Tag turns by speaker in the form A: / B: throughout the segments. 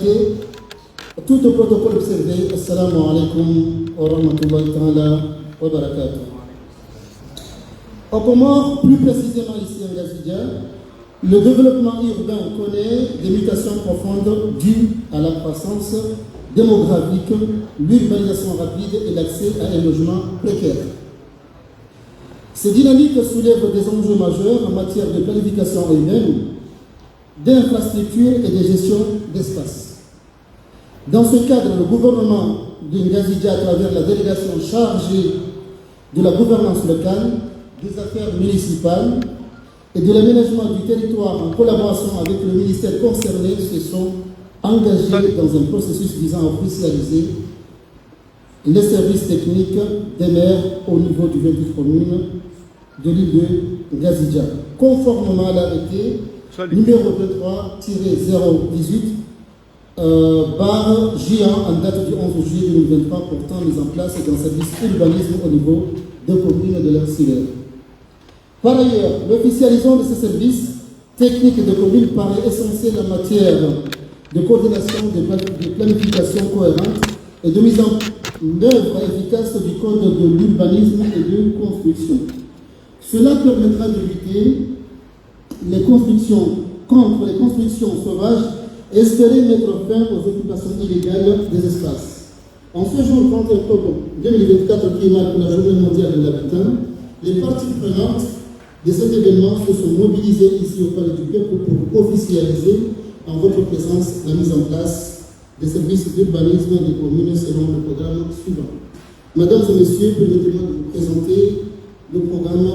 A: saluer tout le protocole observé. Assalamu alaikum wa rahmatullahi ta'ala wa barakatuh. Au Comores, plus précisément ici en Gazidia, le développement urbain connaît des mutations profondes dues à la croissance démographique, l'urbanisation rapide et l'accès à un logement précaire. Ces dynamiques soulèvent des enjeux majeurs en matière de planification urbaine, d'infrastructures et de gestion d'espace. Dans ce cadre, le gouvernement de Ngazidia, à travers la délégation chargée de la gouvernance locale, des affaires municipales et de l'aménagement du territoire en collaboration avec le ministère concerné, se sont engagés dans un processus visant à officialiser les services techniques des maires au niveau du 28 communes de l'île de Ngazidia, conformément à l'arrêté numéro 23-018 barre J1 en date du 11 juillet 2023 portant mise en place d'un service urbanisme au niveau des communes de l'insulaire. Par ailleurs, l'officialisation de ces services techniques de communes paraît essentiel en matière de coordination, de planification cohérente et de mise en œuvre efficace du code de l'urbanisme et de construction. Cela permettra de lutter contre les constructions sauvages et espérer mettre fin aux occupations illégales des espaces. En ce jour 30 octobre 2024 qui marque la journée mondiale de l'habitat, les parties prenantes de cet événement se sont mobilisées ici au Palais du Peuple pour officialiser en votre présence la mise en place des services d'urbanisme des communes selon le programme suivant. Mesdames et messieurs, permettez-moi de vous présenter le programme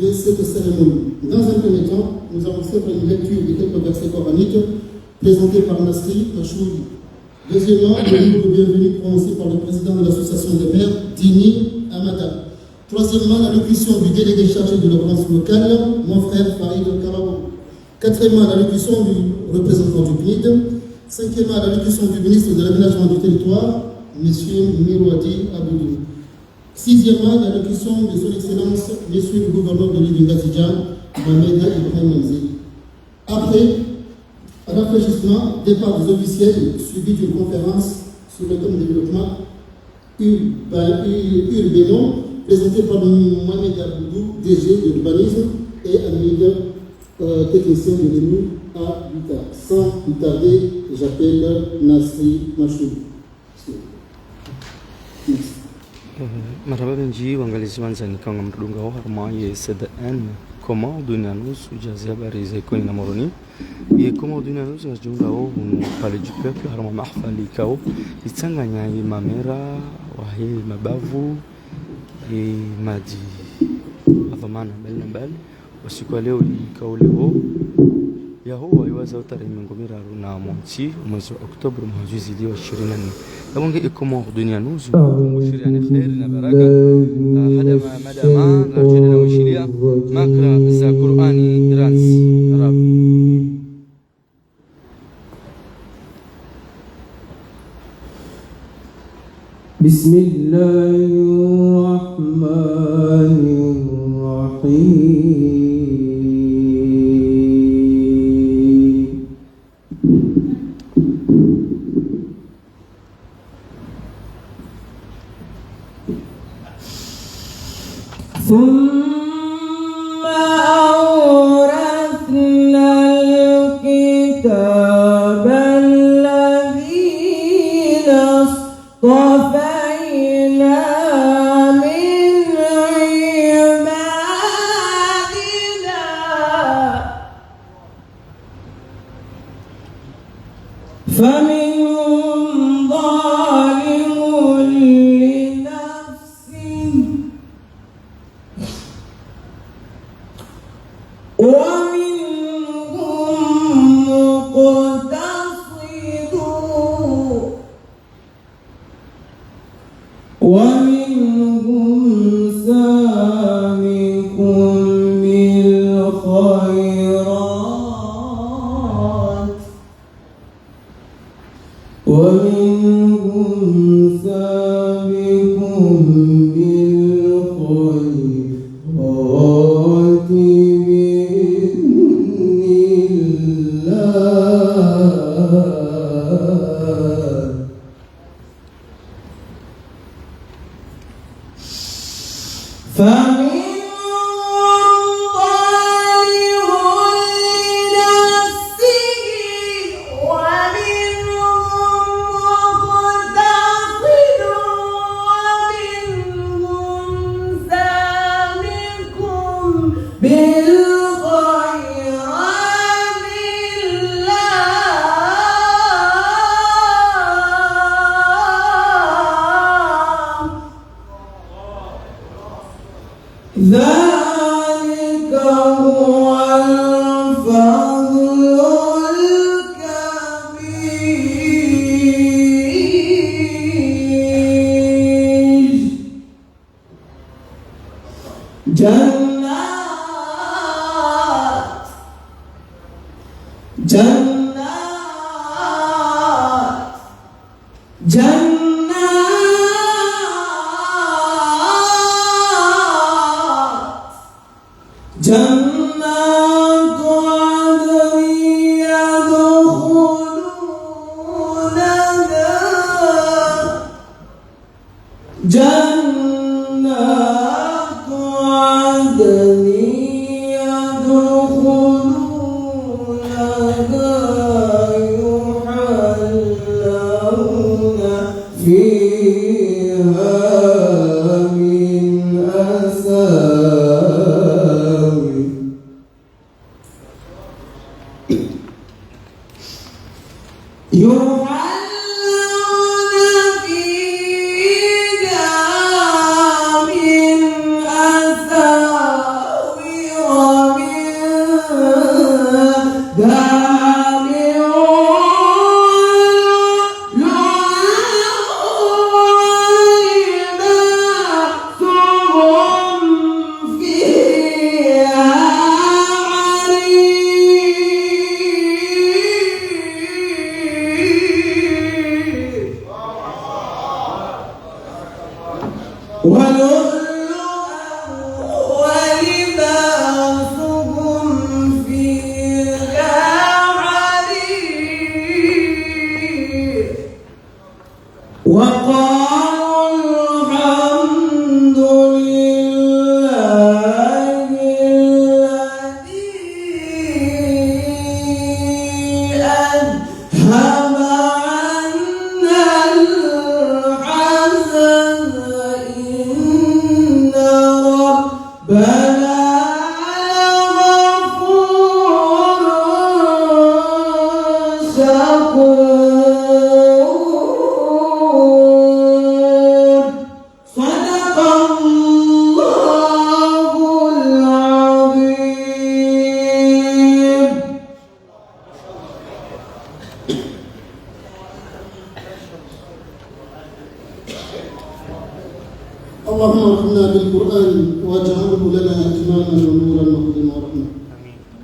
A: de cette cérémonie. Dans un premier temps, nous allons faire une lecture de quelques versets coraniques présentés par Nasri Machouri. Deuxièmement, le mot de bienvenue prononcé par le président de l'association des maires, Dini Amada. Troisièmement, l'allocution du délégué chargé de l'ordonnance locale, mon frère Farid Karabo. Quatrièmement, l'allocution du représentant du PNID. Cinquièmement, l'allocution du ministre de l'aménagement du territoire, M. Mirouadi Aboudou. Sixièmement, l'allocution de son Excellence, M. le gouverneur de l'île de Ngazidia, Mohamed Ibrahim Manzi. Après rafraîchissement, départ des officiels, suivi d'une conférence sur le thème de développement urbain, présenté par Mohamed Aboudou, DG de l'urbanisme, et Hamid, technicien de l'ENU à Buta. Sans plus tarder, j'appelle Nasri Machouri. Merci.
B: Marhaba benji waangalizi wanzani kanga mrudunga wa harma ye SDN koma dunia nusu jazi habari za ikoni na moroni ye koma dunia nusu na jumla au pale du peuple harma mahfali kao itanganya ye mamera wa he mabavu e maji adhamana mbali usiku wa leo ikao leo ya huwa iwaza tarehe 15 mwezi wa Oktoba mwaka 2024 لابد يكون الدنيا نوز وشير يعني خير بركة هذا ما مدام نرجع وشيليا ماكرا ذا قرآني رانس راب
C: بسم الله الرحمن الرحيم ثم أورثنا الكتاب الذين اصطفينا من عبادنا فمنهم ظالم لنفسه ومنهم مقتصد ومنهم سابق بالخيرات ومنهم سابق بالخيرات بإذن الله.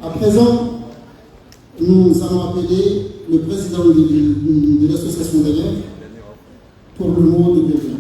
A: À présent, nous allons appeler le président de l'association d'élèves pour le mot de bienvenue.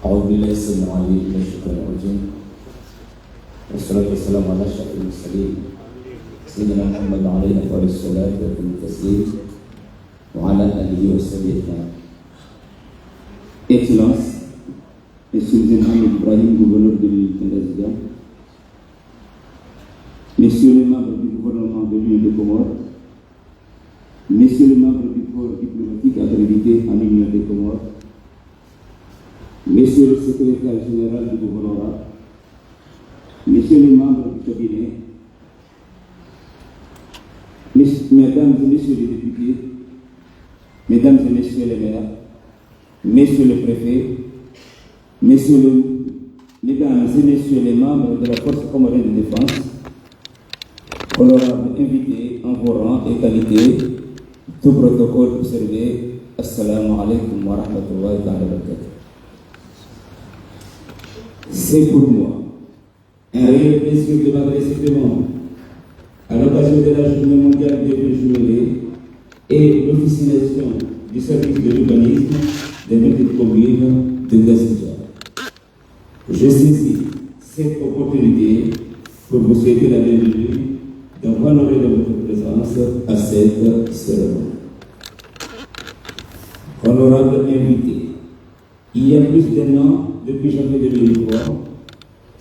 D: أعوذ بالله السميع العليم من الشيطان الرجيم والصلاة والسلام على أشرف المرسلين سيدنا محمد عليه أفضل الصلاة والتسليم وعلى آله وصحبه أجمعين. Excellence, Monsieur Zenham Ibrahim, gouverneur de l'Indonésie, Messieurs les membres du gouvernement de l'Union des Comores, Messieurs les membres du corps diplomatique accrédité en Union des Comores, Messieurs le secrétaire général du gouvernorat, Messieurs les membres du cabinet, Mesdames et Messieurs les députés, Mesdames et Messieurs les maires, Messieurs le préfet, Mesdames et Messieurs les membres de la Force comorienne de défense, honorables invités en vos rangs et qualités, tout protocole observé, Assalamu alaikum wa rahmatullahi wa barakatuh. C'est pour moi un réel plaisir de m'adresser devant à l'occasion de la Journée mondiale des Jeunes et l'officialisation du service de l'urbanisme des petites communes de Gazidia. Je saisis cette opportunité pour vous souhaiter la bienvenue dans l'honorer de votre présence à cette cérémonie. Honorable invité, il y a plus d'un an, depuis janvier 2003,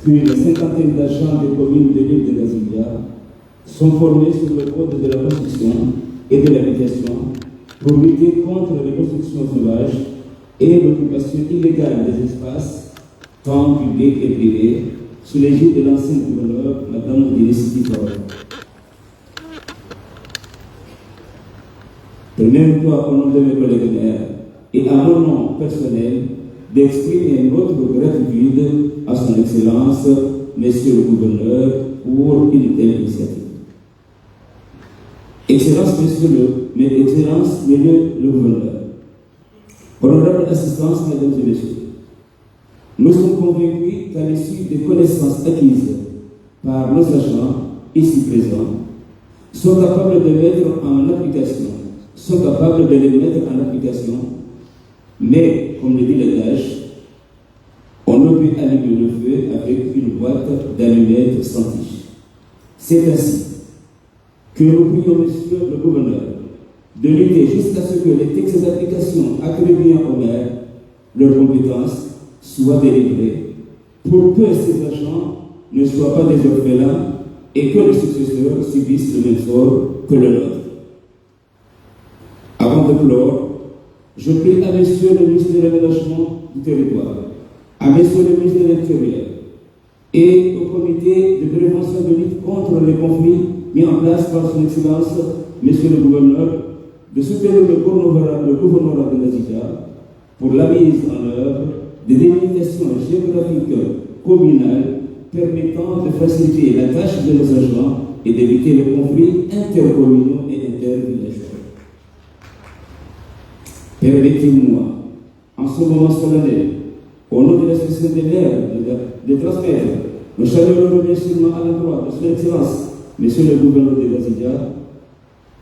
D: plus de 50 d'agents des communes de l'île de Gazidia sont formés sur le code de la construction et de l'habitation pour lutter contre les constructions sauvages et l'occupation illégale des espaces, tant publics et privés, sous l'égide de l'ancienne gouverneure, Mme Délissi Faure. permets-moi, au nom de mes collègues maires et à mon nom personnel, d'exprimer notre gratitude à son Excellence, Monsieur le Gouverneur, pour une telle initiative. Excellence, Monsieur le Gouverneur, honorable assistance, Mesdames et Messieurs, nous sommes convaincus qu'à l'issue des connaissances acquises par nos agents ici présents, sont capables de les mettre en application, mais, comme le dit l'adage, on ne peut allumer le feu avec une boîte d'allumettes sans tige. C'est ainsi que nous prions Monsieur le Gouverneur de lutter jusqu'à ce que les textes d'application attribuant aux maires leurs compétences soient délivrés pour que ces agents ne soient pas des orphelins et que les successeurs subissent le même sort que le nôtre. Avant de clore, je prie à Monsieur le ministre de l'Aménagement du Territoire, à Monsieur le ministre de l'Intérieur et au comité de prévention de lutte contre les conflits mis en place par son Excellence, Monsieur le Gouverneur, de soutenir le gouvernorat de Nazika pour la mise en œuvre des délimitations géographiques communales permettant de faciliter la tâche de nos agents et d'éviter les conflits intercommunaux et intervillageois. Permettez-moi, en ce moment solennel, au nom de l'association des maires, de transmettre nos chaleureux remerciements à l'endroit de son Excellence, Monsieur le Gouverneur de Nazidia,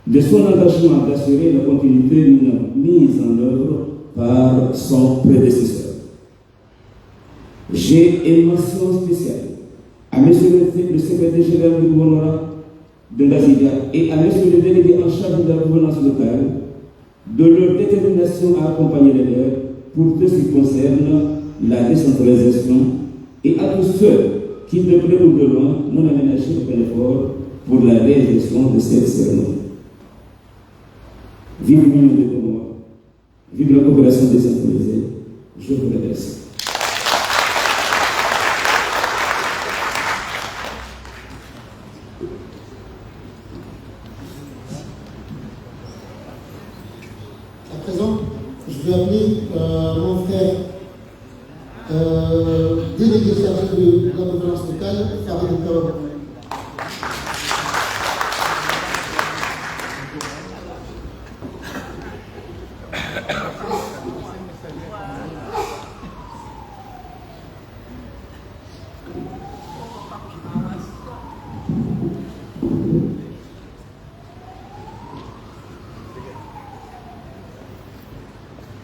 D: de son engagement d'assurer la continuité d'une mise en œuvre par son prédécesseur. J'ai une mention spéciale à Monsieur le secrétaire général du gouvernorat de Nazidia et à Monsieur le délégué en charge de la gouvernance locale de leur détermination à accompagner les maires pour tout ce qui concerne la décentralisation et à tous ceux qui, de près ou de loin, n'ont aménagé aucun effort pour la réalisation de cette cérémonie. Vive l'union des Comores, vive la coopération décentralisée. Je vous remercie.
A: À présent, je vais appeler mon frère délégué chargé de la gouvernance locale, Farid Kawab.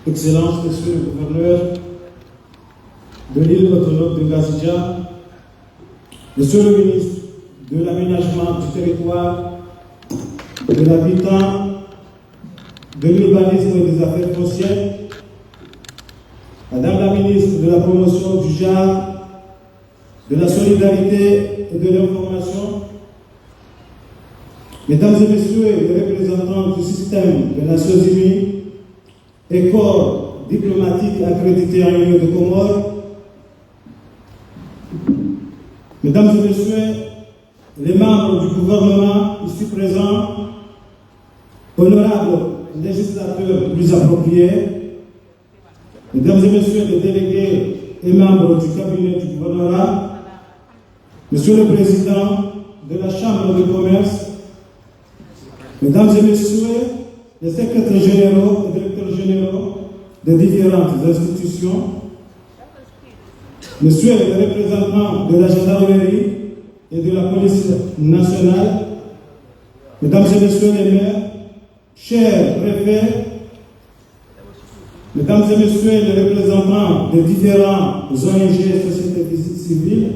E: Excellence, Monsieur le Gouverneur de l'île autonome de Ngazidja, Monsieur le Ministre de l'Aménagement du Territoire, de l'Habitat, de l'Urbanisme et des Affaires foncières, Madame la Ministre de la Promotion du genre, de la Solidarité et de l'Information, Mesdames et Messieurs les représentants du système des Nations Unies et corps diplomatiques accrédités en Union de Comores, Mesdames et Messieurs les membres du gouvernement ici présents, honorables législateurs plus appropriés, Mesdames et Messieurs les délégués et membres du cabinet du gouvernorat, Monsieur le Président de la Chambre de commerce, Mesdames et Messieurs les secrétaires généraux et directeurs généraux des différentes institutions, Messieurs les représentants de la gendarmerie et de la police nationale, Mesdames et Messieurs les maires, chers préfets, Mesdames et Messieurs les représentants des différents ONG et sociétés civiles,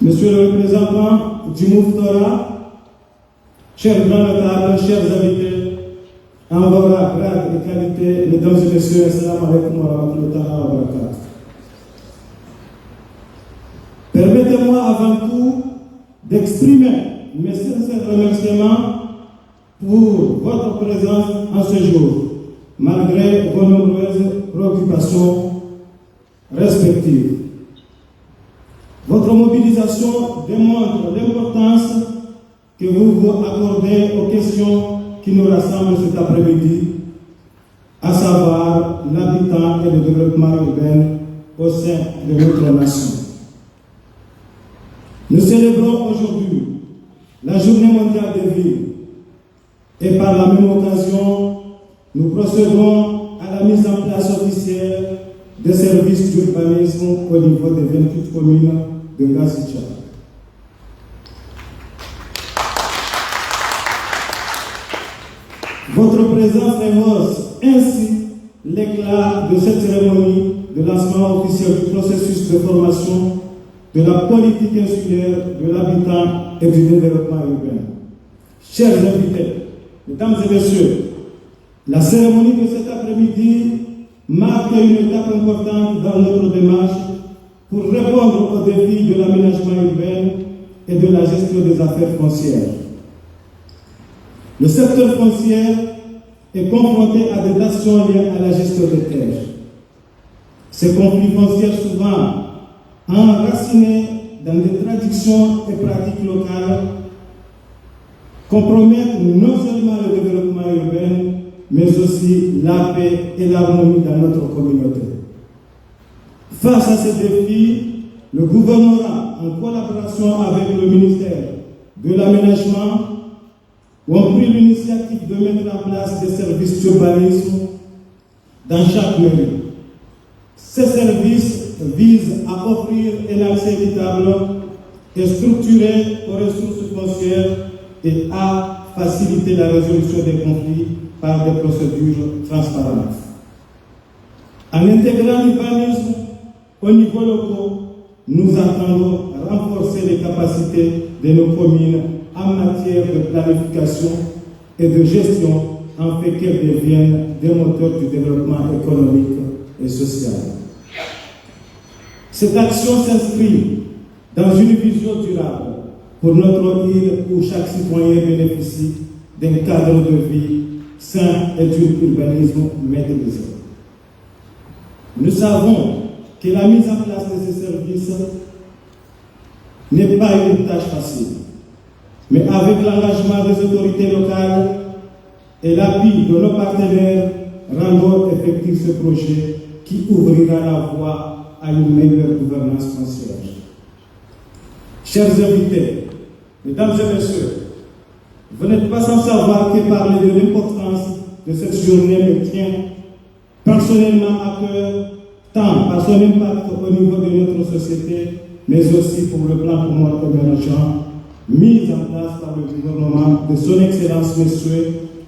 E: Monsieur le représentant du Mouftora, chers grands notables, chers invités, en voilà, grade et qualité, Mesdames et Messieurs, assalamu alaikum wa rahmatullahi wa barakatuh. Permettez-moi avant tout d'exprimer mes sincères remerciements pour votre présence en ce jour, malgré vos nombreuses préoccupations respectives. Votre mobilisation démontre l'importance que vous vous accordez aux questions qui qui nous rassemble cet après-midi, à savoir l'habitat et le développement urbain au sein de notre nation. Nous célébrons aujourd'hui la Journée mondiale des villes et par la même occasion, nous procédons à la mise en place officielle des services d'urbanisme au niveau des 28 communes de Ngazidja. Votre présence rehausse ainsi l'éclat de cette cérémonie de lancement officiel du processus de formation de la politique insulaire, de l'habitat et du développement urbain. Chers invités, mesdames et messieurs, la cérémonie de cet après-midi marque une étape importante dans notre démarche pour répondre aux défis de l'aménagement urbain et de la gestion des affaires foncières. Le secteur foncier est confronté à des tensions liées à la gestion des terres. Ces conflits fonciers souvent enracinés dans des traditions et pratiques locales compromettent non seulement le développement urbain, mais aussi la paix et l'harmonie dans notre communauté. Face à ces défis, le gouvernement, en collaboration avec le ministère de l'Aménagement, ont pris l'initiative de mettre en place des services d'urbanisme dans chaque mairie. Ces services visent à offrir un accès équitable et structuré aux ressources foncières et à faciliter la résolution des conflits par des procédures transparentes. En intégrant l'urbanisme au niveau local, nous entendons renforcer les capacités de nos communes en matière de planification et de gestion en fait qu'elles deviennent des moteurs du développement économique et social. Cette action s'inscrit dans une vision durable pour notre île où chaque citoyen bénéficie d'un cadre de vie sain et d'un urbanisme maîtrisé. Nous savons que la mise en place de ces services n'est pas une tâche facile, mais avec l'engagement des autorités locales et l'appui de nos partenaires, rendons effectif ce projet qui ouvrira la voie à une meilleure gouvernance foncière. Chers invités, mesdames et messieurs, vous n'êtes pas sans savoir que parler de l'importance de cette journée me tient personnellement à cœur, tant par son impact au niveau de notre société, mais aussi pour le plan commun émergent mis en place par le gouvernement de son Excellence M.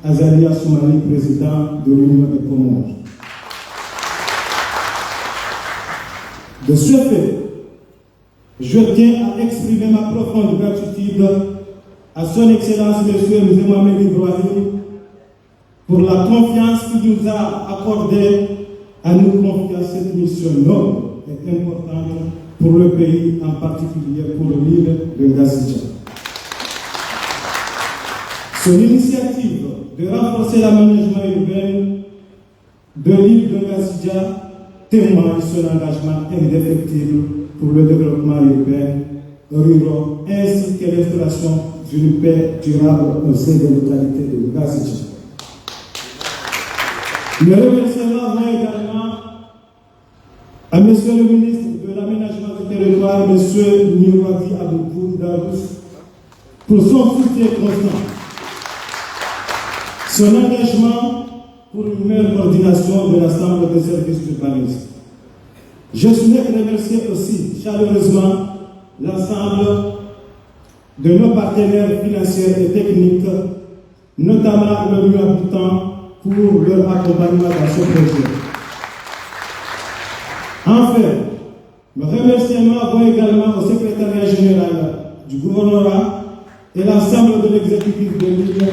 E: Azali Assoumani, président de l'Union des Comores. De ce fait, je tiens à exprimer ma profonde gratitude à son Excellence M. Mohamed Ibrahim pour la confiance qu'il nous a accordée à nous confier cette mission noble et importante pour le pays, en particulier pour l'île de Ngazidja. Son initiative de renforcer l'aménagement urbain de l'île de Ngazidja témoigne son engagement indéfectible pour le développement urbain, rural, ainsi que l'installation d'une paix durable au sein des localités de Ngazidja. Le remerciement va également à M. le ministre de l'Aménagement du Territoire, M. Nirwadi Aboubou Darous, pour son soutien constant, son engagement pour une meilleure coordination de l'ensemble des services d'urbanisme. Je souhaite remercier aussi chaleureusement l'ensemble de nos partenaires financiers et techniques, notamment le Lieu Habitant, pour leur accompagnement dans ce projet. Enfin, le remerciement va également au secrétariat général du gouvernorat et l'ensemble de l'exécutif de l'île,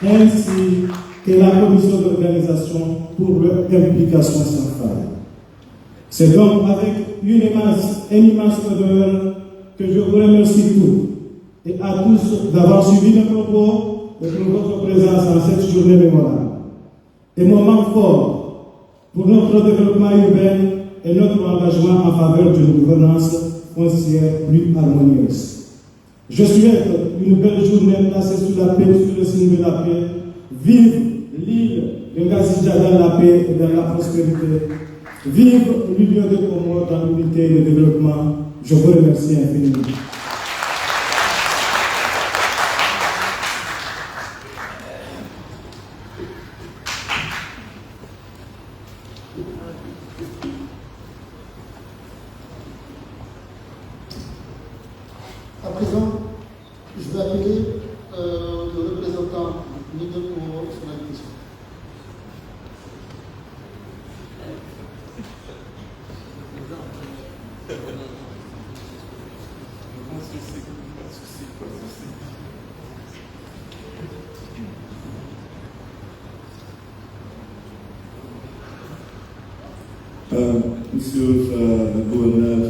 E: ainsi que la commission d'organisation pour leur implication sans faille. C'est donc avec un immense honneur que je vous remercie tous et à tous d'avoir suivi mes propos et pour votre présence en cette journée mémorable. Et moment fort pour notre développement urbain et notre engagement en faveur d'une gouvernance foncière plus harmonieuse. Je souhaite une belle journée placée sous la paix, sous le signe de la paix, Vive l'île de Ngazija dans la paix et dans la prospérité. Vive l'Union des Comores dans l'unité et le développement. Je vous remercie infiniment.
A: À présent, je vais appeler le représentant du Niger pour son invitation.
F: Monsieur le gouverneur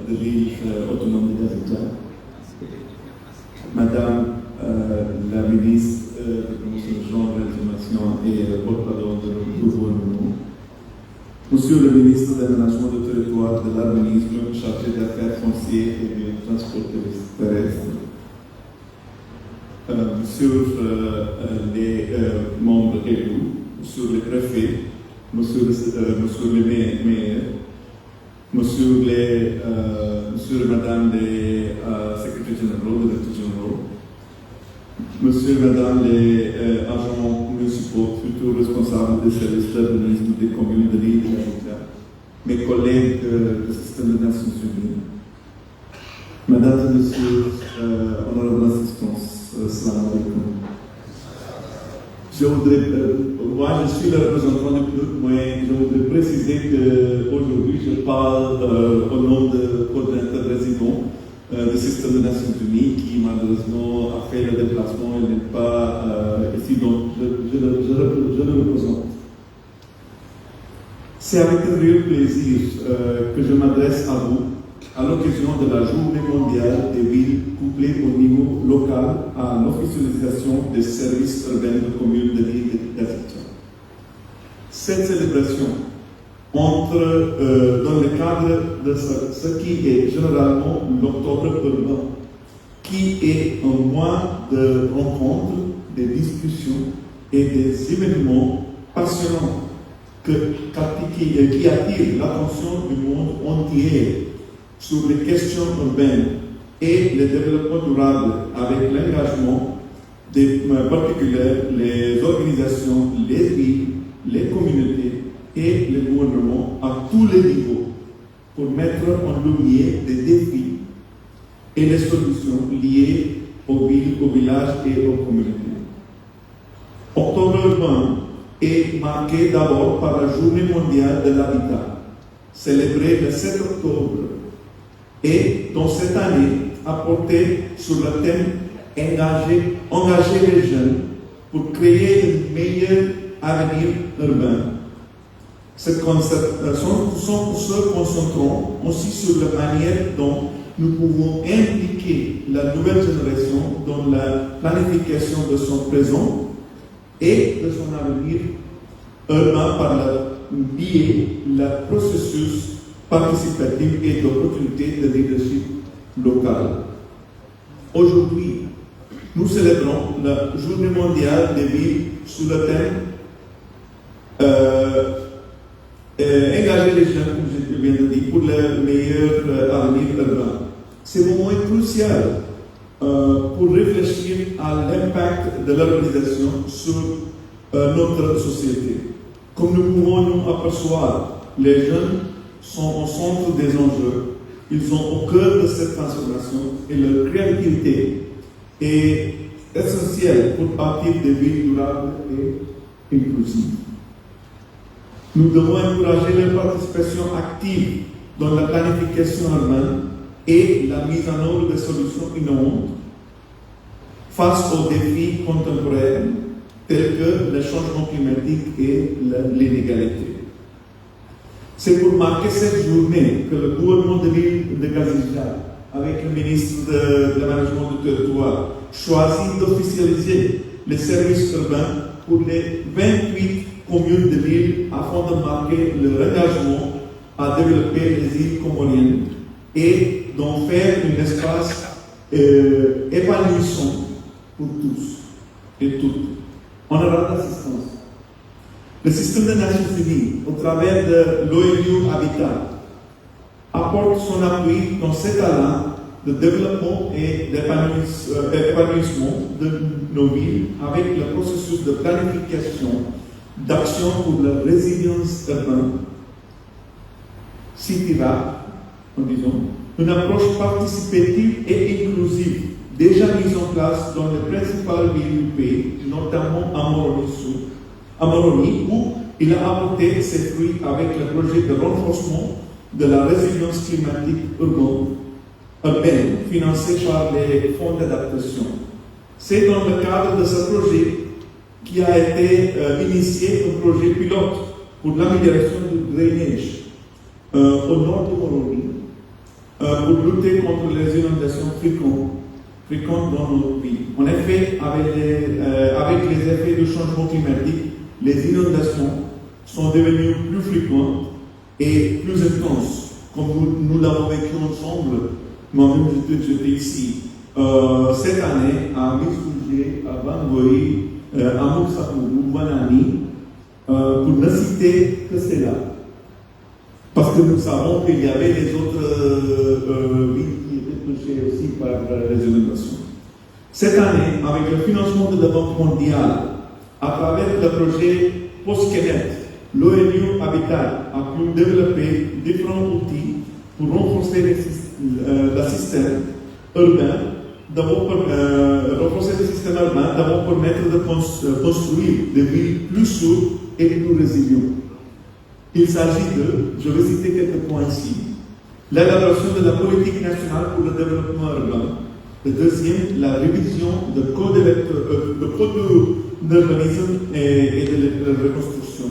F: de l'île autonome de Ngazija, Madame la ministre de la promotion du genre, de l'information et porte-parole du gouvernement, Monsieur le ministre de l'aménagement du territoire, de l'urbanisme, chargé d'affaires foncières et du transport terrestre, Monsieur les membres élus, Monsieur le préfet, Monsieur le maire, Monsieur et Madame les secrétaires généraux, les directeurs généraux, Monsieur et Madame les agents municipaux, futurs responsables des services d'urbanisme des communes de l'île de Ngazija, mes collègues du système des Nations Unies, Mesdames et Messieurs, honorables assistants, salam alaikum. Moi je suis le représentant du groupe, mais je voudrais préciser qu'aujourd'hui je parle au nom de coordinateur résident du système des Nations Unies qui malheureusement a fait le déplacement et n'est pas ici, donc je le représente. C'est avec un réel plaisir que je m'adresse à vous à l'occasion de la Journée mondiale des villes couplées au niveau local à l'officialisation des services urbains de communes de l'île de Ngazija. Cette célébration entre dans le cadre de ce qui est généralement l'Octobre urbain, qui est un mois de rencontres, de discussions et des événements passionnants qui attirent l'attention du monde entier sur les questions urbaines et le développement durable avec l'engagement des particuliers, les organisations, les villes, les communautés et les gouvernements à tous les niveaux pour mettre en lumière des défis et les solutions liées aux villes, aux villages et aux communautés. Octobre urbain est marqué d'abord par la Journée mondiale de l'habitat, célébrée le 7 octobre, et dans cette année a porté sur le thème engager les jeunes pour créer un meilleur avenir urbain. Se concentrant aussi sur la manière dont nous pouvons impliquer la nouvelle génération dans la planification de son présent et de son avenir urbain par le biais du processus participatif et d'opportunités de leadership local. Aujourd'hui, nous célébrons la Journée mondiale des villes sous le thème engager les jeunes, comme je viens de dire, pour le meilleur avenir urbain. C'est un moment crucial pour réfléchir à l'impact de l'urbanisation sur notre société. Comme nous pouvons nous apercevoir, les jeunes sont au centre des enjeux. Ils sont au cœur de cette transformation et leur créativité est essentielle pour bâtir des villes durables et inclusives. Nous devons encourager leur participation active dans la planification urbaine et la mise en œuvre de solutions innovantes face aux défis contemporains tels que le changement climatique et l'inégalité. C'est pour marquer cette journée que le gouvernement de l'île de Ngazija, avec le ministre de l'aménagement du territoire, choisit d'officialiser les services urbains pour les 28 communes de l'île afin de marquer leur engagement à développer les îles comoriennes et d'en faire un espace épanouissant pour tous et toutes, honorable assistance. Le système des Nations Unies, au travers de l'ONU Habitat, apporte son appui dans cet talent de développement et d'épanouissement de nos villes avec le processus de planification d'action pour la résilience urbaine, CITIRA, en disant, une approche participative et inclusive déjà mise en place dans les principales villes du pays, notamment à Moroni, où il a apporté ses fruits avec le projet de renforcement de la résilience climatique urbaine financé par les fonds d'adaptation. C'est dans le cadre de ce projet qui a été initié un projet pilote pour l'amélioration du drainage au nord de Moroni pour lutter contre les inondations fréquentes dans notre pays. En effet, avec les effets du changement climatique, les inondations sont devenues plus fréquentes et plus intenses, comme nous l'avons vécu ensemble. Moi-même, j'étais ici cette année à Missouji, à Bangui, à Mouksakourou, Wanani, pour ne citer que cela. Parce que nous savons qu'il y avait les autres villes qui étaient touchées aussi par les inondations. Cette année, avec le financement de la Banque mondiale, à travers le projet PostKenet, l'ONU Habitat a pu développer différents outils pour renforcer le système urbain, d'abord permettre de construire des villes plus sûres et plus résilientes. Il s'agit de, je vais citer quelques points ici, l'élaboration de la politique nationale pour le développement urbain. Le deuxième, la révision de code d'urbanisme et de reconstruction.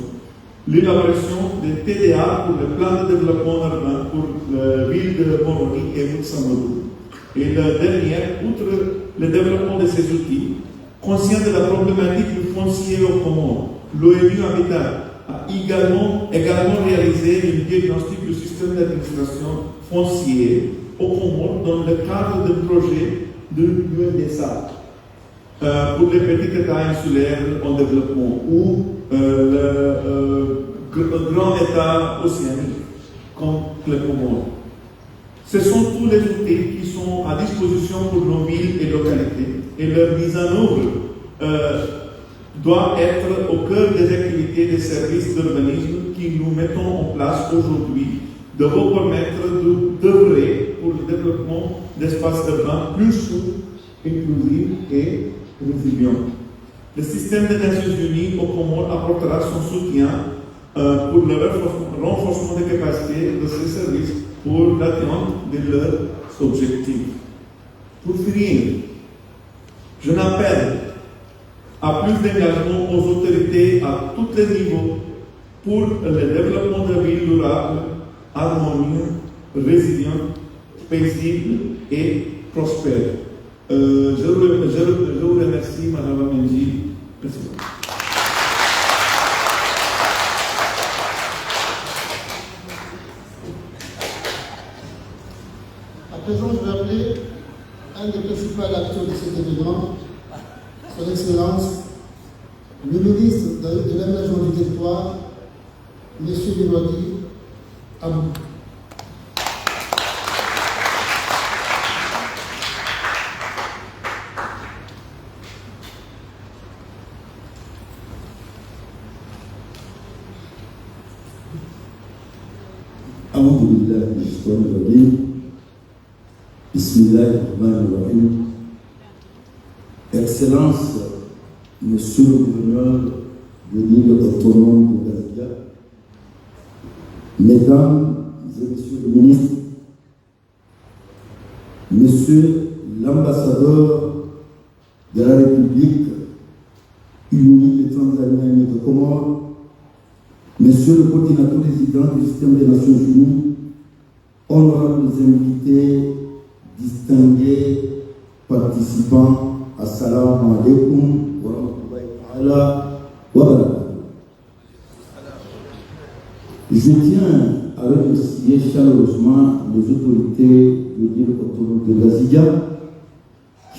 F: L'élaboration des TDA pour le plan de développement urbain pour la ville de Moroni et Moutsamadou. Et le dernier, outre le développement de ces outils, conscient de la problématique du foncier aux Comores, l'ONU Habitat a également réalisé un diagnostic du système d'administration foncier aux Comores dans le cadre d'un projet de l'UNDSA pour les petits États insulaires en développement ou le grand État océanique comme les Comores. Ce sont tous les outils qui sont à disposition pour nos villes et localités et leur mise en œuvre doit être au cœur des activités des services d'urbanisme que nous mettons en place aujourd'hui, de vous permettre d'œuvrer pour le développement d'espaces urbains plus sûrs, inclusifs et résilients. Le système des Nations Unies aux Comores apportera son soutien pour le renforcement des capacités de ces services pour l'atteinte de leurs objectifs. Pour finir, je n'appelle à plus d'engagement aux autorités à tous les niveaux pour le développement de villes durables, harmonieuses, résilientes, paisibles et prospères. Je vous remercie, Madame Menji. Président.
A: À présent, je vais appeler un des principaux acteurs de cet événement, Son Excellence, le ministre de l'Aménagement du Territoire, M. Bilwadi Abou.
G: أعوذ بالله من الشيطان الرجيم بسم الله الرحمن الرحيم. Excellence, Monsieur le gouverneur de l'île autonome de Gazia, Mesdames et Messieurs les ministres, Monsieur l'ambassadeur de la République unie de Tanzanie et de Comores, Monsieur le coordinateur résident du système des Nations Unies, honorables invités, distingués participants, assalamu alaikum wa rahmatullahi ta'ala wa barakatuh. Je tiens à remercier chaleureusement les autorités de l'île autonome de Gazia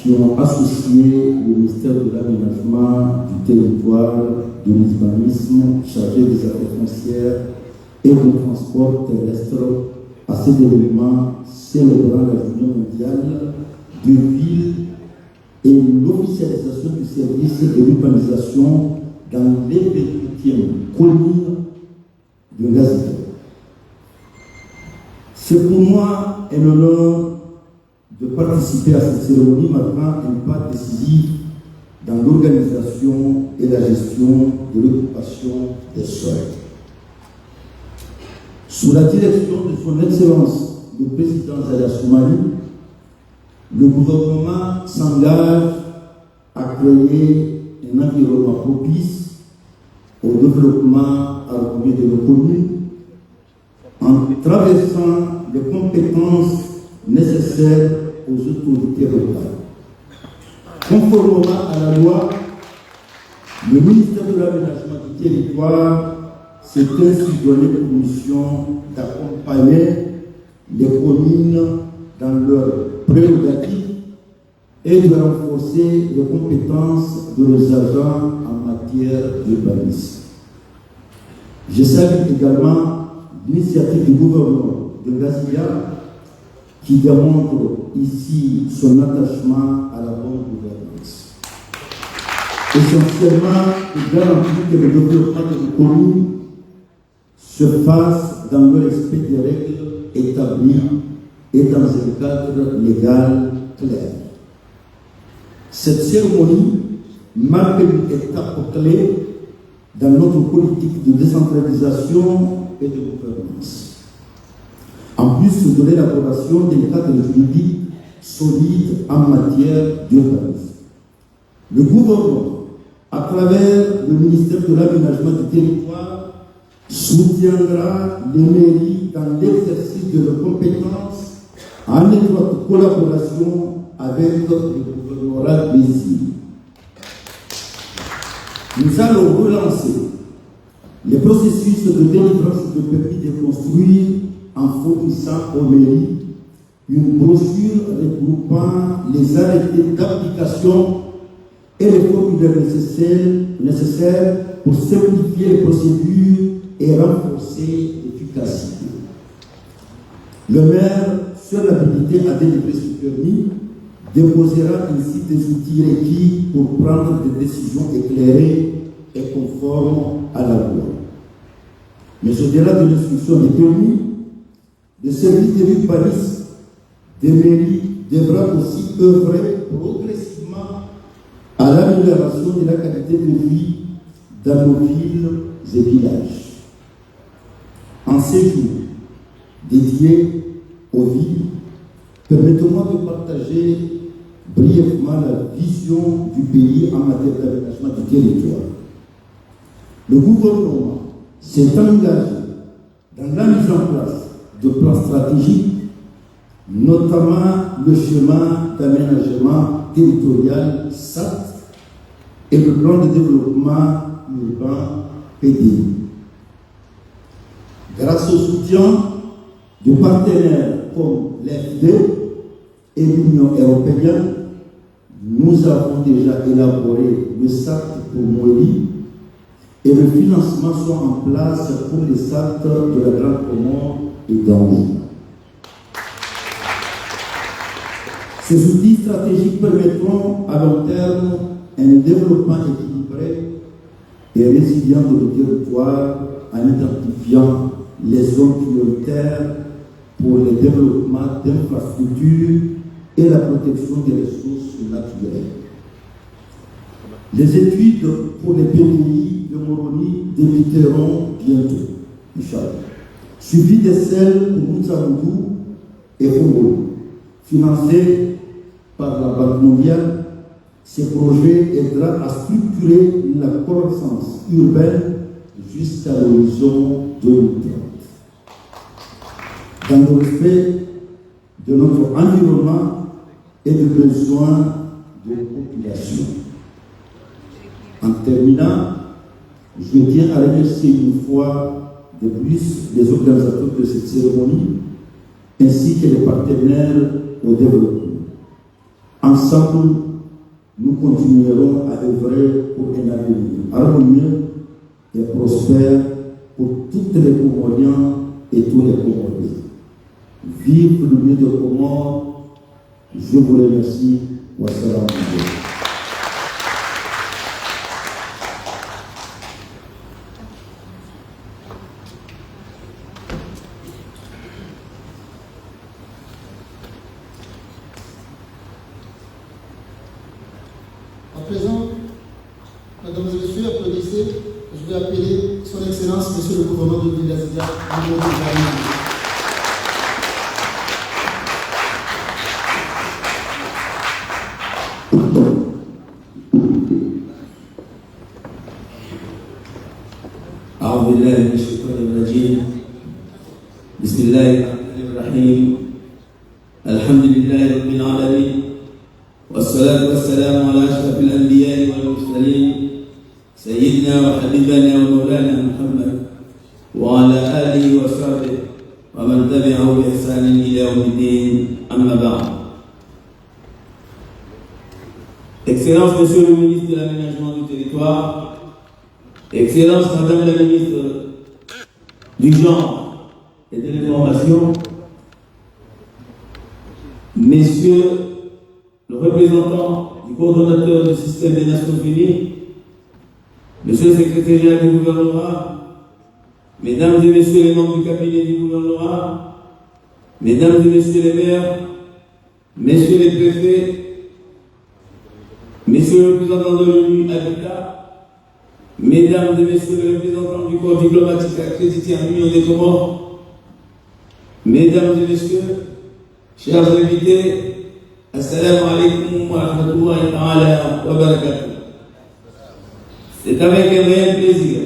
G: qui ont associé le ministère de l'Aménagement du territoire, de l'urbanisme, chargé des affaires foncières et du transport terrestre à cet événement célébrant la journée mondiale de ville et l'officialisation du service de l'urbanisation dans les 28e communes de Gazia. C'est pour moi un honneur de participer à cette cérémonie marquant un pas décisif dans l'organisation et la gestion de l'occupation des sols. Sous la direction de son Excellence le Président Zahra Soumani, le gouvernement s'engage à créer un environnement propice au développement harmonieux de nos communes en traversant les compétences nécessaires aux autorités locales. Conformément à la loi, le ministère de l'Aménagement du territoire s'est ainsi donné pour mission d'accompagner les communes dans leurs prérogatives et de renforcer les compétences de leurs agents en matière d'urbanisme. Je salue également l'initiative du gouvernement de Gazia qui démontre ici son attachement à la bonne gouvernance. Essentiellement, il garantit que le développement de nos communes se fasse dans le respect des règles établies et dans un cadre légal clair. Cette cérémonie marque une étape clé dans notre politique de décentralisation et de gouvernance. En plus de l'élaboration d'un cadre juridique solide en matière d'urbanisme, le gouvernement, à travers le ministère de l'Aménagement du territoire, soutiendra les mairies dans l'exercice de leurs compétences en étroite collaboration avec le gouvernorat des îles. Nous allons relancer les processus de délivrance de permis de construire en fournissant aux mairies une brochure regroupant les arrêtés d'application et les formulaires nécessaires pour simplifier les procédures et renforcer l'efficacité. Le maire, seul habilité à délivrer ce permis, déposera ainsi des outils requis pour prendre des décisions éclairées et conformes à la loi. Mais au-delà de l'instruction des permis, le service de l'urbanisme des mairies devra aussi œuvrer progressivement à l'amélioration de la qualité de vie dans nos villes et villages. En ces jours dédiés aux villes, permettez-moi de partager brièvement la vision du pays en matière d'aménagement du territoire. Le gouvernement s'est engagé dans la mise en place de plans stratégiques, notamment le schéma d'aménagement territorial SAT et le plan de développement urbain PDI. Grâce au soutien de partenaires comme l'FD et l'Union européenne, nous avons déjà élaboré le SAT pour Moëli et le financement soit en place pour les SAT de la Grande Comore et d'Angers. Ces outils stratégiques permettront à long terme un développement équilibré et résilient de nos territoires en identifiant les zones prioritaires pour le développement d'infrastructures et la protection des ressources naturelles. Les études pour les PMI de Moroni débuteront bientôt, Inch'Allah. Suivi de celles pour Moutsaroudou et Fongolo, financées par la Banque mondiale. Ce projet aidera à structurer la croissance urbaine jusqu'à l'horizon 2030. Dans le respect de notre environnement et des besoins de la population. En terminant, je tiens à remercier une fois de plus les organisateurs de cette cérémonie ainsi que les partenaires au développement. En ensemble, nous continuerons à œuvrer pour un avenir harmonieux et prospère pour toutes les Comoriens et tous les Comoriens. Vive l'Union de Comores, je vous remercie. Wassalam.
A: À présent, mesdames et messieurs, applaudissez. Je vais appeler son Excellence, Monsieur le gouverneur de l'Université.
D: أعوذ بالله من الشيطان الرجيم بسم الله الرحمن الرحيم الحمد لله رب العالمين والصلاة والسلام على أشرف الأنبياء والمرسلين سيدنا وحبيبنا ومولانا محمد وعلى آله وصحبه ومن تبعه بإحسان إلى يوم الدين أما بعد. Excellence Monsieur le ministre de l'Aménagement du Territoire, Excellence Madame la ministre du Genre et de l'Information, Messieurs le représentant du coordonnateur du système des Nations Unies, Monsieur le secrétaire général du gouvernement, Mesdames et Messieurs les membres du cabinet du gouvernement, Mesdames et Messieurs les maires, Messieurs les préfets, Messieurs les représentants de l'ONU Habitat, Mesdames et Messieurs les représentants du corps diplomatique accrédité en Union des Comores, Mesdames et Messieurs, chers invités, Assalamu alaikum wa rahmatullahi ta'ala wa barakatuh. C'est avec un réel plaisir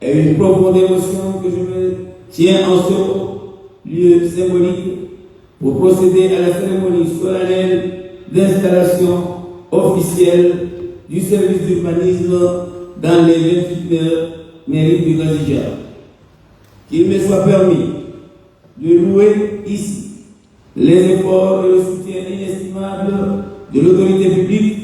D: et une profonde émotion que je me tiens en ce lieu symbolique pour procéder à la cérémonie solennelle d'installation officielle du service d'urbanisme dans les 28 mairies du Gazija. Qu'il me soit permis de louer ici les efforts et le soutien inestimable de l'autorité publique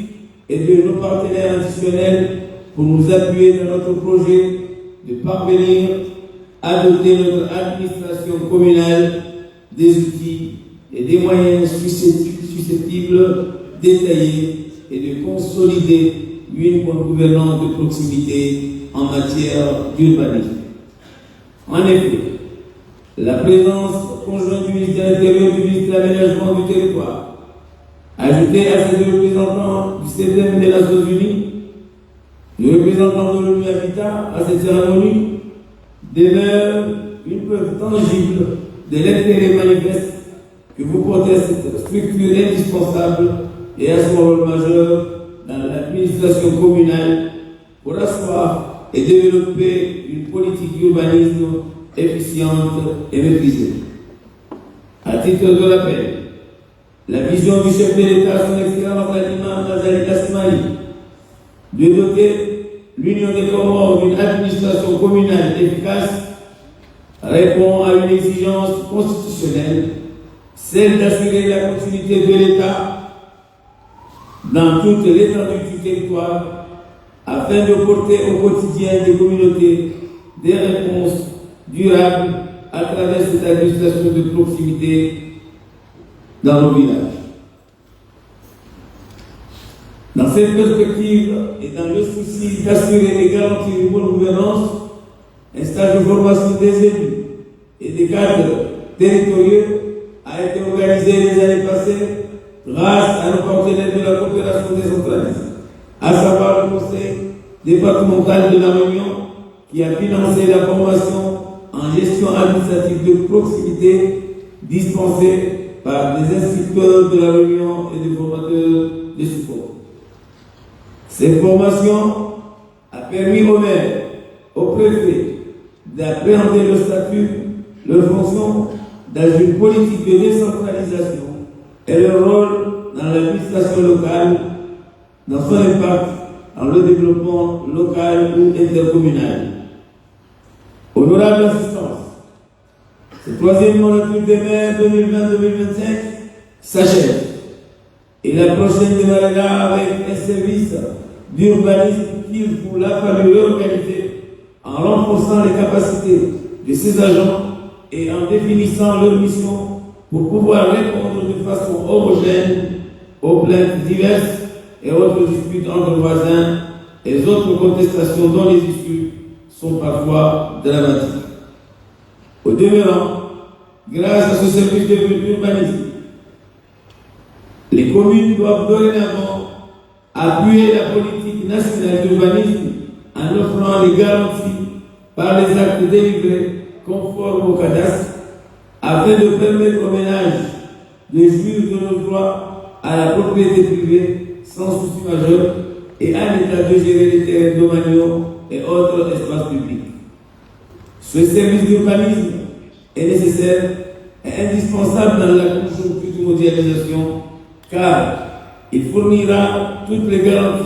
D: et de nos partenaires institutionnels pour nous appuyer dans notre projet de parvenir à doter notre administration communale des outils et des moyens susceptibles d'étayer et de consolider une bonne gouvernance de proximité en matière d'urbanisme. En effet, la présence conjointe du ministère de l'Intérieur et du ministère de l'Aménagement du Territoire, ajoutée à ces deux représentants du système des Nations Unies, le représentant de l'ONU Habitat à cette cérémonie, demeure une preuve tangible de l'intérêt manifeste que vous portez à cette structure indispensable et à son rôle majeur dans l'administration communale pour asseoir et développer une politique d'urbanisme efficiente et maîtrisée. À titre de rappel, la vision du chef de l'État, son Excellence l'imam Nazari Asmaï, de doter l'Union des Comores d'une administration communale efficace répond à une exigence constitutionnelle, celle d'assurer la continuité de l'État dans toute l'étendue du territoire afin de porter au quotidien des communautés des réponses durables à travers cette administration de proximité dans nos villages. Dans cette perspective et dans le souci d'assurer et garantir une bonne gouvernance, un stage de formation des élus et des cadres territoriaux a été organisé les années passées grâce à nos partenaires de la coopération décentralisée, à savoir le Conseil départemental de la Réunion qui a financé la formation en gestion administrative de proximité dispensée par des instructeurs de la Réunion et des formateurs de support. Cette formation a permis aux maires, aux préfets d'appréhender le statut, leur fonction dans une politique de décentralisation et leur rôle dans l'administration locale, dans son impact dans le développement local ou intercommunal. Honorable assistance, ce troisième mandature des maires 2020-2025 s'achève. Et la prochaine démarrera avec un service d'urbanisme qu'il voulait fallu réorganiser en renforçant les capacités de ses agents et en définissant leur mission pour pouvoir répondre de façon homogène aux plaintes diverses et autres disputes entre voisins et autres contestations dont les issues sont parfois dramatiques. Au demeurant, grâce à ce service d'urbanisme, les communes doivent dorénavant appuyer la politique nationale d'urbanisme en offrant les garanties par les actes délivrés conformes au cadastre afin de permettre aux ménages de jouir de nos droits à la propriété privée sans souci majeur et en état de gérer les terrains domaniaux et autres espaces publics. Ce service d'urbanisme est nécessaire et indispensable dans la conjoncture de mondialisation car il fournira toutes les garanties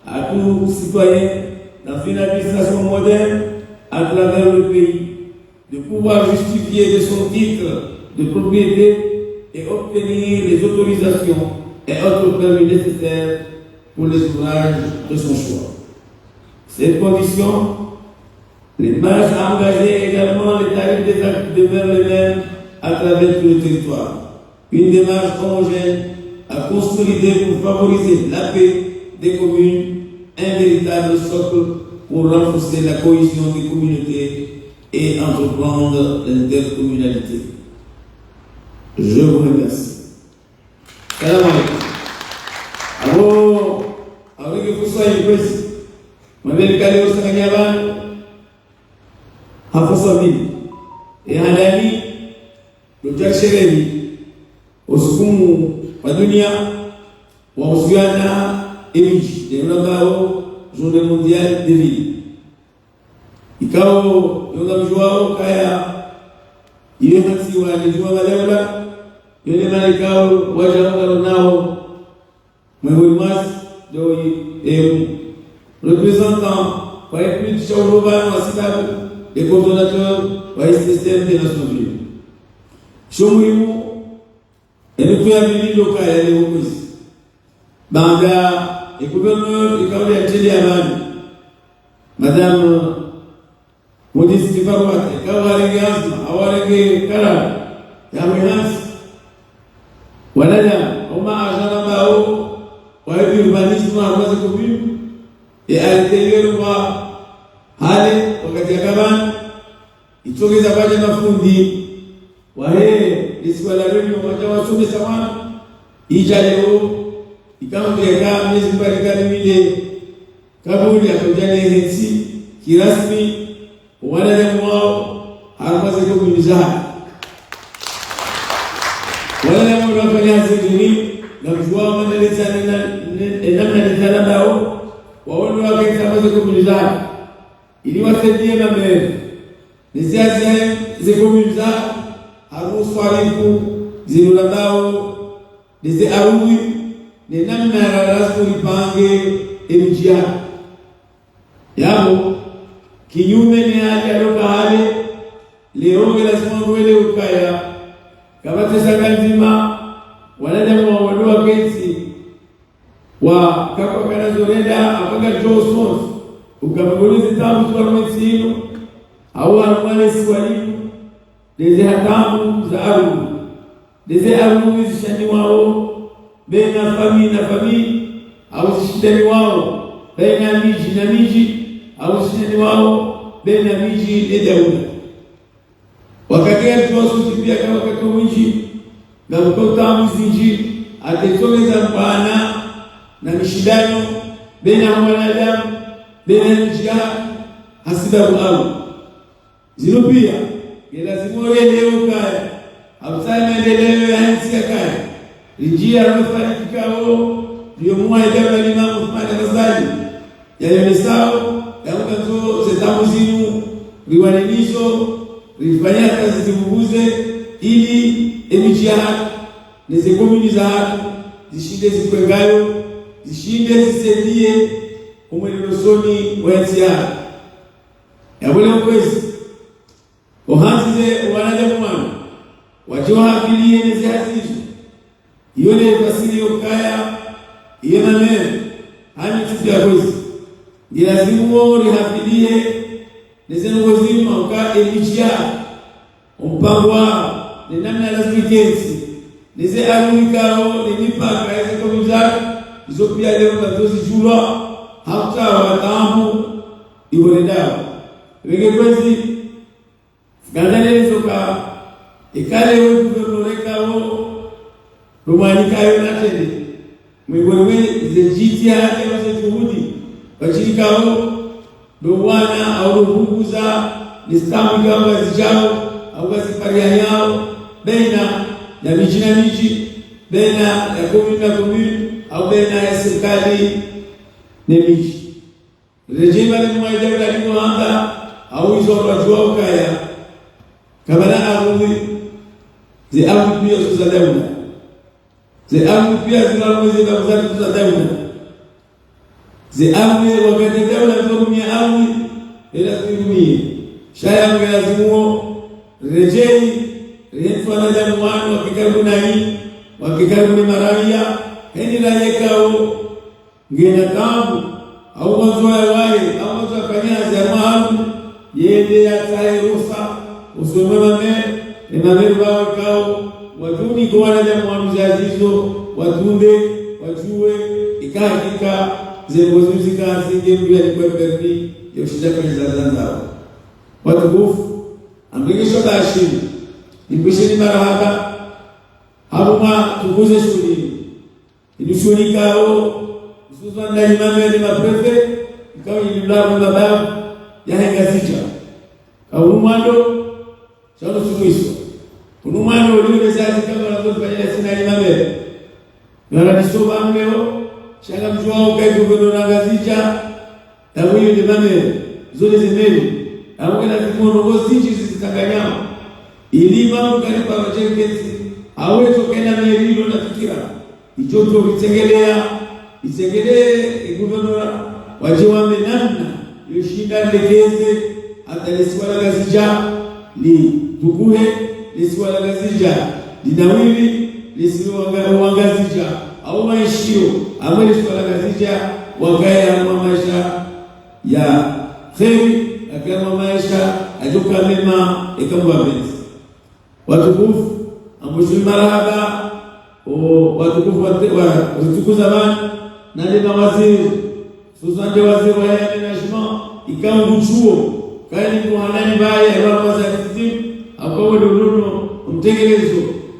D: à tout citoyen dans une administration moderne à travers le pays de pouvoir justifier de son titre de propriété et obtenir les autorisations et autres permis nécessaires pour les ouvrages de son choix. Cette condition, les marges à engager également les tarifs des actes demeurent les mêmes à travers tout le territoire. Une démarche homogène à consolider pour favoriser la paix des communes, un véritable socle pour renforcer la cohésion des communautés et entreprendre l'intercommunalité. Je vous remercie. Salam alaikum. Alors, avec que vous soyez précis, je vais aller au Sénégal, à Fossaville, et à l'ami, le Jack Chérémy, au Soukoumou, à Dunia, au Suana, et Mich, et Nabao, Journée mondiale des villes. Ikao, Yonam Joao, Kaya, il est ainsi, les joueurs à l'Eula, il est Malikao, Wajan Nao, Mouimas, et représentant par les plus de Chauroban, Wassitable, les coordonnateurs par les systèmes des Nations Unies. Chomouimou, et le préavis local, elle est opposée. Banga, et gouverneur, et Kaouli Adjeli Aman, Madame Modiste Farouat, et Kawarege Asma, Awarege Kara, Yamehans, Walada, Oma Ajanabao, Waïbi urbanisme à la commune, et à l'intérieur, on va aller, on va dire Kaban, il faut que les abages na fundi, Wahe, les soins la réunion, on va dire Soumé Saman, Ijaleo, Ikamudeka, les Ibarika de Mille, Kabouli, à Kodjane Hensi, Kirasmi, Ouana Mouao, Armaz et Communiza. Ouana Mouao, Raphaël Sédini, la joie de l'État, waone wake kama zikomuniza ili wasaidie na mbele nisiache zikomuniza haruswaliku zinulandao nizi arui ni namna ya rasmi ipange emjia yao kinyume ni hali aloka hali leo lazima uwele ukaya kama tesaka nzima wanadamu wa kesi wa kako kana zorenda apanga Johnson ukamuliza tamu kwa msino au alwale swali deze hatamu za aru deze aru zishani wao baina famili au zishani wao baina miji na miji au zishani wao baina miji na daula wakati Johnson pia kama kwa miji na mtoto mzinji atesogeza mpana na mishindano baina ya wanadamu baina njia hasidabu au zilo pia lazima leo kaya afsana maendeleo ya nchi kaya njia rofanikao ndio mmoja wa Imam Uthman Ghazali ya misao ya mkazo zetamu zinu riwanilisho rifanya kazi zivuguze ili emijia nizikominiza hatu zishinde zikwengayo zishinde zisaidie umwelelosoni wa nchi yako yabule mkwezi ohanzize wanadamu wanu wajoha akilie nezi hasizo yone fasili yokaya yemame hani tibia kwezi ilazimu rihafilie nezenu wazima uka elichia umpangwa ni namna lazima kensi neze aluikao ni mipaka hizo komizari hizo pia leo kazozi jua hata watamu ibolendao wege kwezi gandane soka ikale wewe kunoreka Rumanyikayo natende mwibwewe zejitia yake wase juhudi wachikao wana au rubuza nistamu kwa zijao au wasiparia yao baina ya miji na miji, baina ya komuni na komuni au baina ya serikali na miji. Rejima ni mmoja walioanza au hizo wajua kaya kabla arudi zi amu pia suzadauna zi amu pia zinaweza kuzalisha dauna zi amu wakati dauna ndio amu ila kuimia shaya mlazimu rejei refu anadamu wanu wakikaribu na hii wakikaribu ni maravia heni la yekao ngena tabu au mwanzo ya wale au mwanzo ya kanyazi ya maalu yende ya taerusa usumema ni mameri bawa kao wajuni kwa wanadamu wanu zazizo watunde wajue ikahakika zembozuzika zinge mbia ni kwa perni yoshida kwenye zazanzao watukufu ambigisho dashini Nipisheni marahaba habuma tukuze shulini ilishuni kao ususan na imame ni maprefe ikawa ilimlamu bababu ya hengazija kahumando shano sumuiso unumando uliwe zazi kama wanazozi kanyela sina imame ngaranisoba mleo shanga mjuwa ukai kuvendo na ngazija na huyu ni mame zone zemeli na mwena zimono gozichi zizitanganyama ilima mkaripa wajengezi awezo kena merilo na fikira ichoto vitsengelea guvernora wajiwame namna yoshinda lekeze atalesiwala gazija li tukuhe lesiwala gazija linawili lesiwala gazija au maishio ama lesiwala gazija wakaya maisha ya kheri akama maisha ajoka mema ikamwa benzi watukufu amushuri marahaba watukufu watukuza bana na lima waziri susanje waziri wa ya menajement ikangu chuo kani muhanani baya ya waza kitimu akawa dodono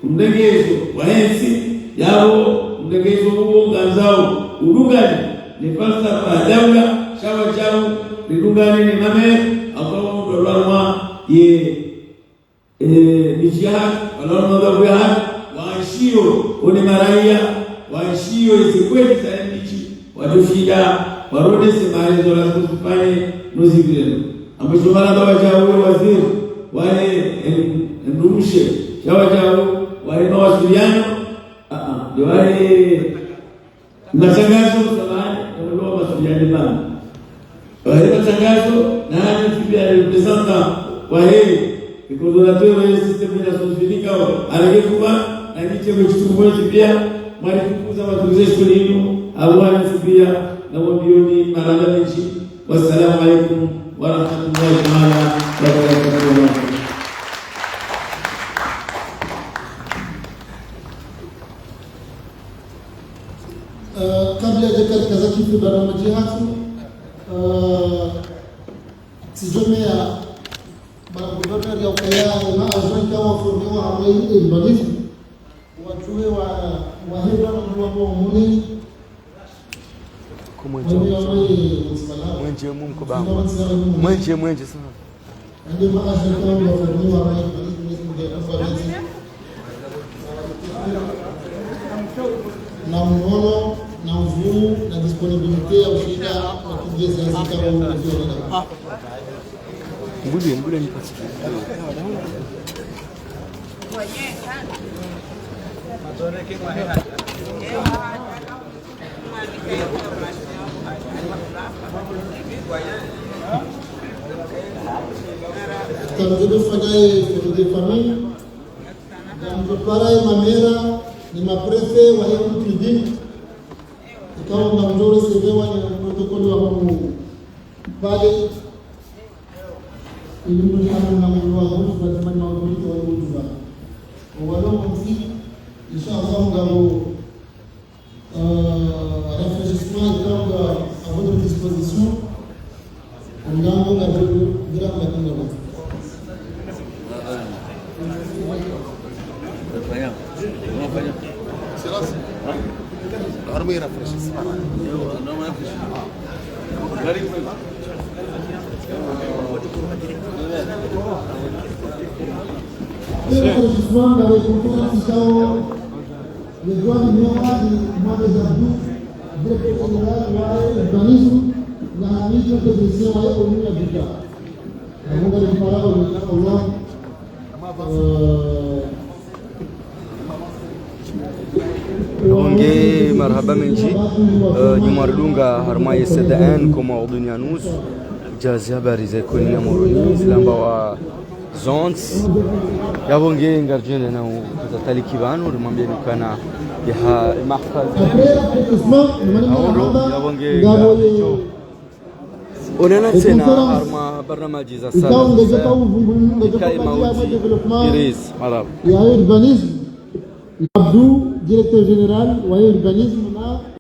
D: mtegezo wa hensi yao mtegezo huo nganzao udugani ni falsafa daula shawa chao lidugani ni mame akawa mdolama ye nijihad wala mwadhabuhad waishio one maraia waishio isikweli taendichi wadoshida warode semalizo la kusufanye nozibireno ambacho mara bawajawe waziri wale ndumushe jawajawe wale mawasiliano ndio wale matangazo samani ndio mawasiliano bana wale matangazo na hadi representa wale ikodolatero ya sistemu ya sosifika alikuwa na kitu kitu pia mwali kukuza matumizi shuleni awali pia na wabioni marada mechi. Wassalamu alaykum wa rahmatullahi wa barakatuh.
A: Kabla ya katika za kitu barama jihatu sijomea guvernor ya ukaya na azoika wa formewa ambaye mbalifu wajue wa heba na mambo muni mwenje sana ndio maazoika wa formewa ambaye na mwono na uvumu na disponibilite ya ushida na kugeza zika wa uvumu
B: Mbule nipati.
A: Quand je fais des familles, quand je parais ma mère, ni maprefe wa hiyo tribune ikawa na mjoro sevewa na protokoli wa Mungu pale ili na Mungu wa Mungu kwa tamani na autorite wa Mungu wa walo msi inshallah ngabo réfléchissement donc à votre disposition ngamo ngabo gira matinga le droit numéro 1 du Mohamed Abdou, directeur général de l'urbanisme, dans la mission de gestion au niveau de l'État. Nous allons parler
B: Onge marhaba menji nyumardunga harmaye SDN koma odunyanus jazia barize kunina moroni zilamba wa zons yabonge ngarjene na kutali kibano rimwambia dukana ya mahfal yabonge onana tena harma barnamaji za sana kai mauti iris marhaba
A: ya urbanisme Abdou, directeur général wa urbanisme